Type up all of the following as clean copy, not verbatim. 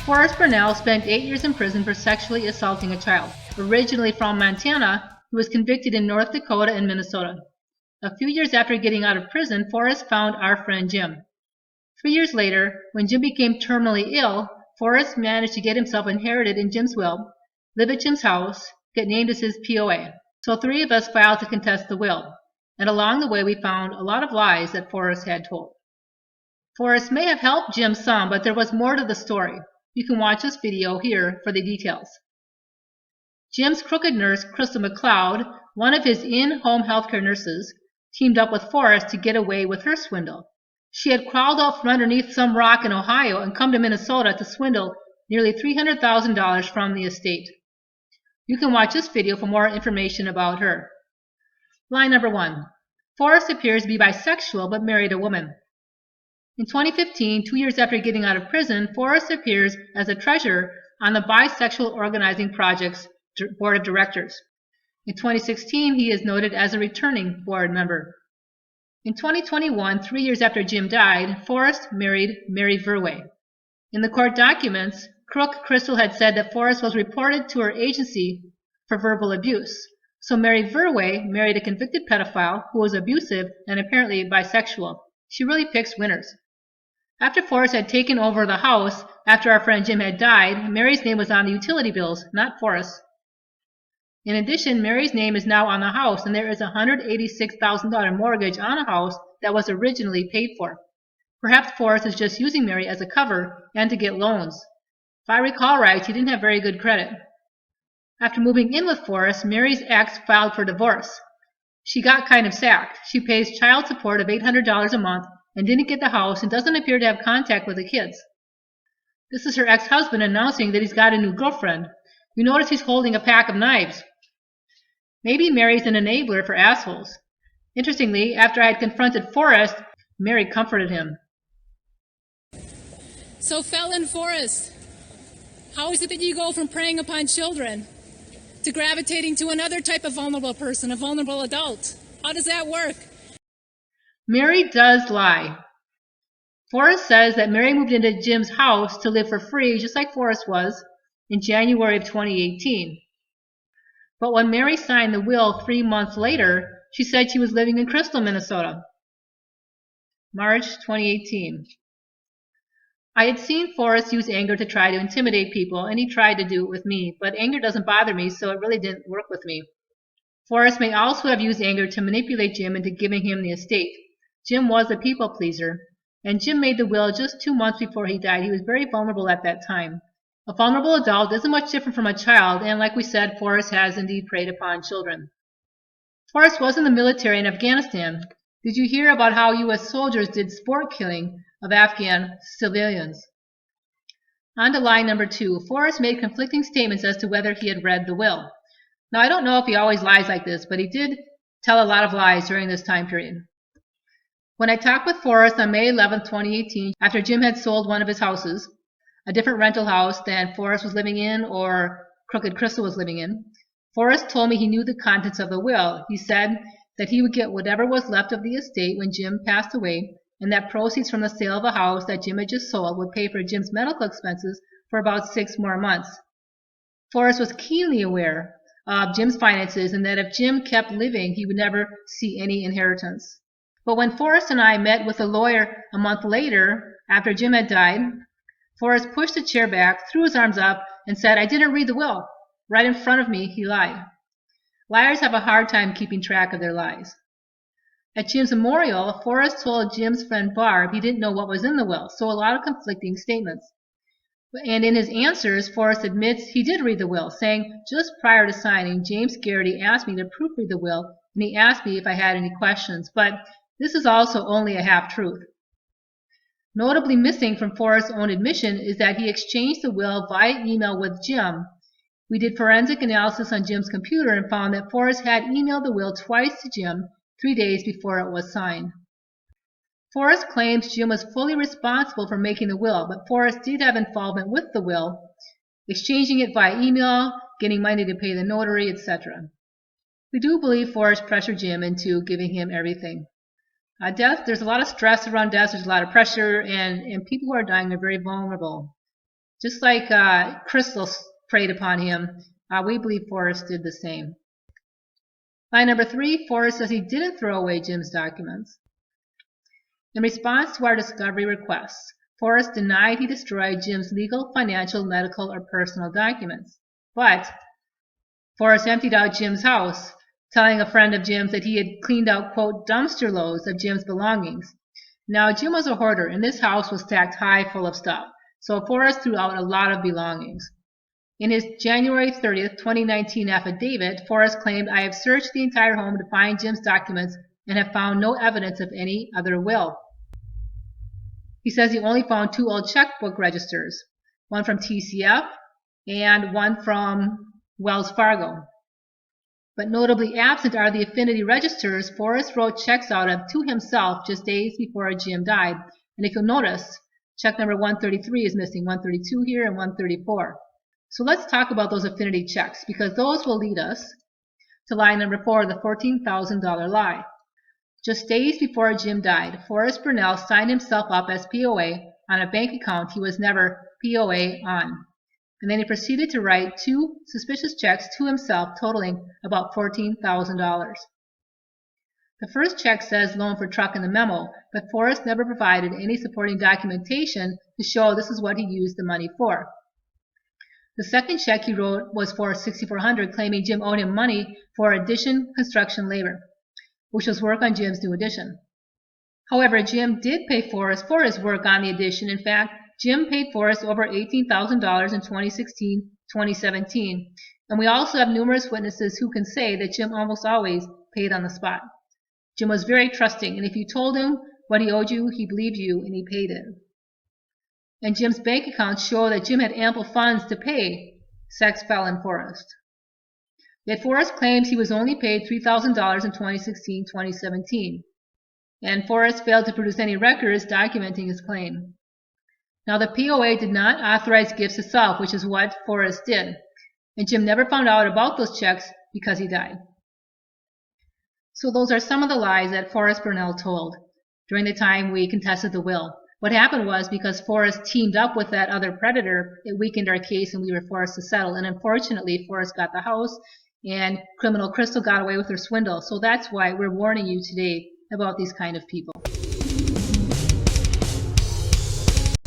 Forrest Birnel spent 8 years in prison for sexually assaulting a child. Originally from Montana, he was convicted in North Dakota and Minnesota. A few years after getting out of prison, Forrest found our friend Jim. 3 years later, when Jim became terminally ill, Forrest managed to get himself inherited in Jim's will, live at Jim's house, get named as his POA. So 3 of us filed to contest the will, and along the way we found a lot of lies that Forrest had told. Forrest may have helped Jim some, but there was more to the story. You can watch this video here for the details. Jim's crooked nurse, Crystal McLeod, one of his in-home healthcare nurses, teamed up with Forrest to get away with her swindle. She had crawled out from underneath some rock in Ohio and come to Minnesota to swindle nearly $300,000 from the estate. You can watch this video for more information about her. Lie number 1. Forrest appears to be bisexual but married a woman. In 2015, 2 years after getting out of prison, Forrest appears as a treasurer on the Bisexual Organizing Project's board of directors. In 2016, he is noted as a returning board member. In 2021, 3 years after Jim died, Forrest married Mary Verwey. In the court documents, crook Crystal had said that Forrest was reported to her agency for verbal abuse. So Mary Verwey married a convicted pedophile who was abusive and apparently bisexual. She really picks winners. After Forrest had taken over the house after our friend Jim had died, Mary's name was on the utility bills, not Forrest's. In addition, Mary's name is now on the house, and there is a $186,000 mortgage on a house that was originally paid for. Perhaps Forrest is just using Mary as a cover and to get loans. If I recall right, he didn't have very good credit. After moving in with Forrest, Mary's ex filed for divorce. She got kind of sacked. She pays child support of $800 a month and didn't get the house and doesn't appear to have contact with the kids. This is her ex-husband announcing that he's got a new girlfriend. You notice he's holding a pack of knives. Maybe Mary's an enabler for assholes. Interestingly, after I had confronted Forrest, Mary comforted him. So, felon Forrest, how is it that you go from preying upon children to gravitating to another type of vulnerable person, a vulnerable adult? How does that work? Mary does lie. Forrest says that Mary moved into Jim's house to live for free, just like Forrest was, in January of 2018. But when Mary signed the will 3 months later, she said she was living in Crystal, Minnesota. March 2018. I had seen Forrest use anger to try to intimidate people, and he tried to do it with me, but anger doesn't bother me, so it really didn't work with me. Forrest may also have used anger to manipulate Jim into giving him the estate. Jim was a people pleaser, and Jim made the will just 2 months before he died. He was very vulnerable at that time. A vulnerable adult isn't much different from a child, and like we said, Forrest has indeed preyed upon children. Forrest was in the military in Afghanistan. Did you hear about how U.S. soldiers did sport killing of Afghan civilians? On to lie number 2. Forrest made conflicting statements as to whether he had read the will. Now, I don't know if he always lies like this, but he did tell a lot of lies during this time period. When I talked with Forrest on May 11, 2018, after Jim had sold one of his houses, a different rental house than Forrest was living in or Crooked Crystal was living in, Forrest told me he knew the contents of the will. He said that he would get whatever was left of the estate when Jim passed away, and that proceeds from the sale of a house that Jim had just sold would pay for Jim's medical expenses for about 6 more months. Forrest was keenly aware of Jim's finances and that if Jim kept living, he would never see any inheritance. But when Forrest and I met with a lawyer a month later, after Jim had died, Forrest pushed the chair back, threw his arms up, and said, "I didn't read the will." Right in front of me, he lied. Liars have a hard time keeping track of their lies. At Jim's memorial, Forrest told Jim's friend Barb he didn't know what was in the will, so a lot of conflicting statements. And in his answers, Forrest admits he did read the will, saying, "Just prior to signing, James Garrity asked me to proofread the will, and he asked me if I had any questions." But this is also only a half-truth. Notably missing from Forrest's own admission is that he exchanged the will via email with Jim. We did forensic analysis on Jim's computer and found that Forrest had emailed the will twice to Jim 3 days before it was signed. Forrest claims Jim was fully responsible for making the will, but Forrest did have involvement with the will, exchanging it via email, getting money to pay the notary, etc. We do believe Forrest pressured Jim into giving him everything. Death, there's a lot of stress around death, there's a lot of pressure, and people who are dying are very vulnerable. Just like Crystal preyed upon him, we believe Forrest did the same. Lie number 3, Forrest says he didn't throw away Jim's documents. In response to our discovery requests, Forrest denied he destroyed Jim's legal, financial, medical, or personal documents. But Forrest emptied out Jim's house, telling a friend of Jim's that he had cleaned out, quote, dumpster loads of Jim's belongings. Now, Jim was a hoarder, and this house was stacked high full of stuff, so Forrest threw out a lot of belongings. In his January 30th, 2019 affidavit, Forrest claimed, "I have searched the entire home to find Jim's documents and have found no evidence of any other will." He says he only found 2 old checkbook registers, one from TCF and one from Wells Fargo. But notably absent are the affinity registers Forrest wrote checks out of to himself just days before Jim died. And if you'll notice, check number 133 is missing, 132 here and 134. So let's talk about those affinity checks, because those will lead us to lie number 4, the $14,000 lie. Just days before Jim died, Forrest Birnel signed himself up as POA on a bank account he was never POA on. And then he proceeded to write 2 suspicious checks to himself totaling about $14,000. The first check says loan for truck in the memo, but Forrest never provided any supporting documentation to show this is what he used the money for. The second check he wrote was for $6,400, claiming Jim owed him money for addition construction labor, which was work on Jim's new addition. However, Jim did pay Forrest for his work on the addition. In fact, Jim paid Forrest over $18,000 in 2016-2017, and we also have numerous witnesses who can say that Jim almost always paid on the spot. Jim was very trusting, and if you told him what he owed you, he believed you and he paid it. And Jim's bank accounts show that Jim had ample funds to pay sex felon Forrest. Yet Forrest claims he was only paid $3,000 in 2016-2017, and Forrest failed to produce any records documenting his claim. Now, the POA did not authorize gifts itself, which is what Forrest did, and Jim never found out about those checks because he died. So those are some of the lies that Forrest Birnel told during the time we contested the will. What happened was, because Forrest teamed up with that other predator, it weakened our case and we were forced to settle. And unfortunately, Forrest got the house and criminal Crystal got away with her swindle. So that's why we're warning you today about these kind of people.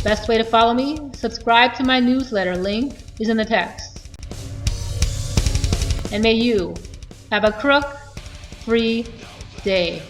Best way to follow me? Subscribe to my newsletter. Link is in the text. And may you have a crook-free day.